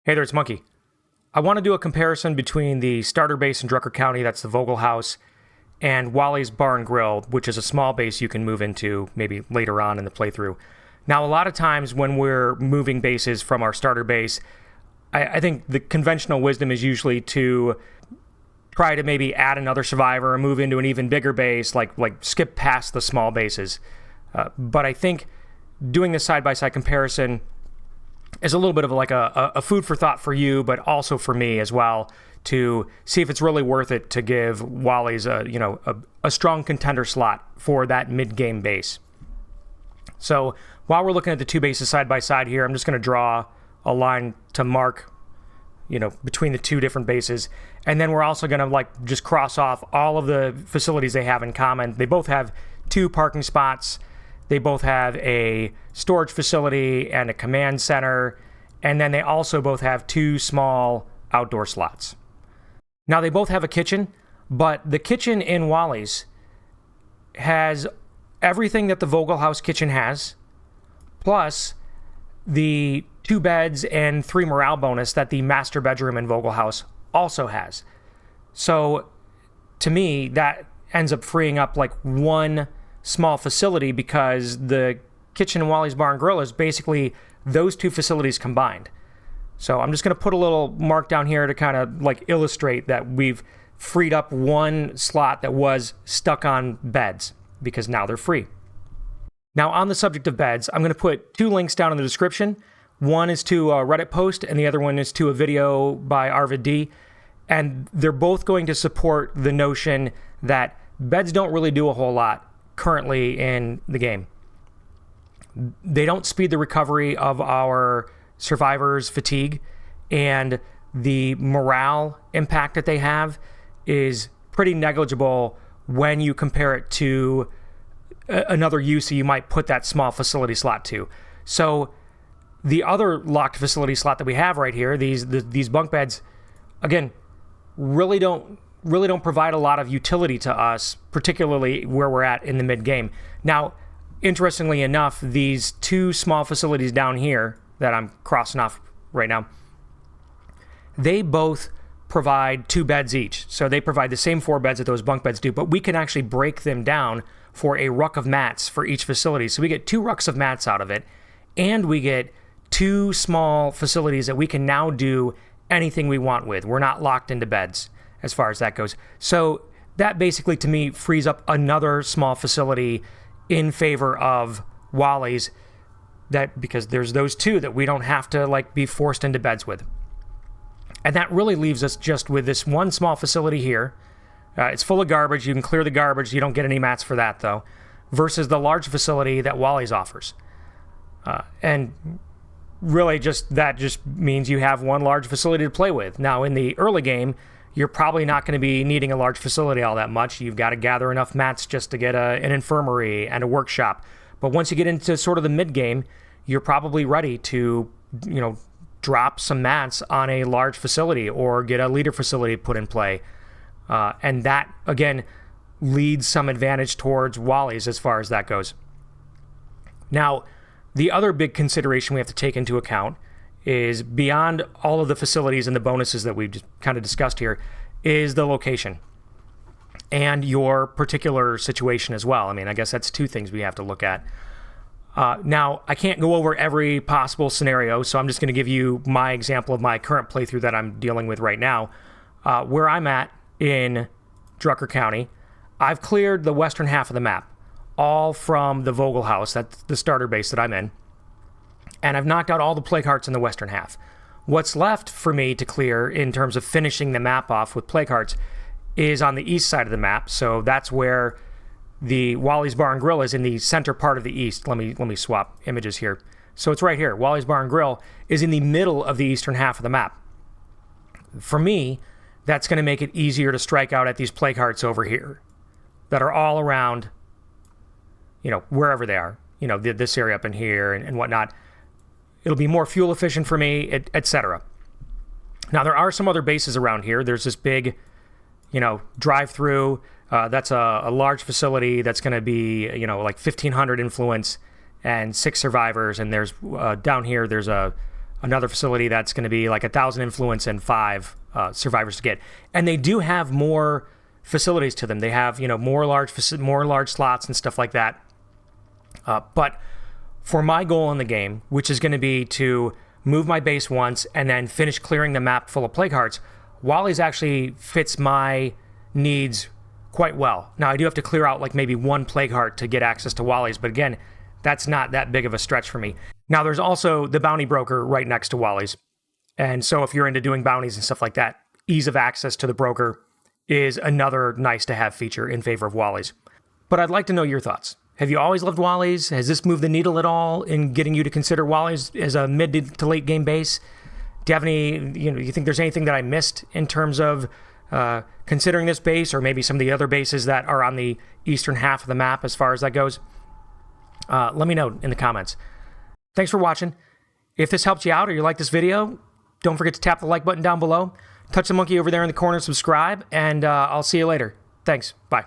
Hey there, it's Monkey. I want to do a comparison between the starter base in Drucker County, that's the Vogel House, and Wally's Bar and Grill, which is a small base you can move into maybe later on in the playthrough. Now, a lot of times when we're moving bases from our starter base, I think the conventional wisdom is usually to try to maybe add another survivor or move into an even bigger base, like skip past the small bases. But I think doing this side-by-side comparison is a little bit of like a food for thought for you, but also for me as well, to see if it's really worth it to give Wally's a strong contender slot for that mid-game base. So while we're looking at the two bases side by side here, I'm just going to draw a line to mark, between the two different bases, and then we're also going to just cross off all of the facilities they have in common. They both have 2 parking spots. They both have a storage facility and a command center, and then they also both have 2 small outdoor slots. Now, they both have a kitchen, but the kitchen in Wally's has everything that the Vogel House kitchen has, plus the 2 beds and 3 morale bonus that the master bedroom in Vogel House also has. So, to me, that ends up freeing up one small facility, because the kitchen in Wally's Bar and Grill is basically those 2 facilities combined. So I'm just going to put a little mark down here to kind of illustrate that we've freed up 1 slot that was stuck on beds, because now they're free. Now, on the subject of beds, I'm going to put 2 links down in the description. One is to a Reddit post, and the other one is to a video by Arvid D. And they're both going to support the notion that beds don't really do a whole lot currently in the game. They don't speed the recovery of our survivors' fatigue, and the morale impact that they have is pretty negligible when you compare it to another use that you might put that small facility slot to. So the other locked facility slot that we have right here, these bunk beds, again, really don't provide a lot of utility to us, particularly where we're at in the mid-game. Now, interestingly enough, these 2 small facilities down here that I'm crossing off right now, they both provide 2 beds each. So they provide the same 4 beds that those bunk beds do, but we can actually break them down for a ruck of mats for each facility. So we get 2 rucks of mats out of it, and we get 2 small facilities that we can now do anything we want with. We're not locked into beds as far as that goes. So that basically, to me, frees up another small facility in favor of Wally's, because there's those 2 that we don't have to be forced into beds with. And that really leaves us just with this 1 small facility here. It's full of garbage. You can clear the garbage. You don't get any mats for that, though, versus the large facility that Wally's offers. And really that just means you have 1 large facility to play with. Now, in the early game, you're probably not going to be needing a large facility all that much. You've got to gather enough mats just to get an infirmary and a workshop. But once you get into sort of the mid-game, you're probably ready to, drop some mats on a large facility or get a leader facility put in play. And that, again, leads some advantage towards Wally's as far as that goes. Now, the other big consideration we have to take into account is, beyond all of the facilities and the bonuses that we've just kind of discussed here, is the location and your particular situation as well. I mean, I guess that's 2 things we have to look at. Now, I can't go over every possible scenario, so I'm just going to give you my example of my current playthrough that I'm dealing with right now. Where I'm at in Drucker County, I've cleared the western half of the map, all from the Vogel House, that's the starter base that I'm in. And I've knocked out all the plague hearts in the western half. What's left for me to clear in terms of finishing the map off with plague hearts is on the east side of the map. So that's where the Wally's Bar and Grill is, in the center part of the east. Let me swap images here. So it's right here. Wally's Bar and Grill is in the middle of the eastern half of the map. For me, that's going to make it easier to strike out at these plague hearts over here that are all around, wherever they are, this area up in here and whatnot. It'll be more fuel efficient for me, etc. Now, there are some other bases around here. There's this big, drive-through. That's a large facility that's going to be, 1,500 influence and 6 survivors. And there's down here, there's a another facility that's going to be like 1,000 influence and 5 survivors to get. And they do have more facilities to them. They have, more large slots and stuff like that. But for my goal in the game, which is going to be to move my base once and then finish clearing the map full of plague hearts, Wally's actually fits my needs quite well. Now, I do have to clear out like maybe 1 plague heart to get access to Wally's, but again, that's not that big of a stretch for me. Now, there's also the bounty broker right next to Wally's. And so if you're into doing bounties and stuff like that, ease of access to the broker is another nice to have feature in favor of Wally's. But I'd like to know your thoughts. Have you always loved Wally's? Has this moved the needle at all in getting you to consider Wally's as a mid to late game base? Do you have any, you think there's anything that I missed in terms of considering this base, or maybe some of the other bases that are on the eastern half of the map as far as that goes? Let me know in the comments. Thanks for watching. If this helped you out or you like this video, don't forget to tap the like button down below. Touch the monkey over there in the corner, subscribe, and I'll see you later. Thanks. Bye.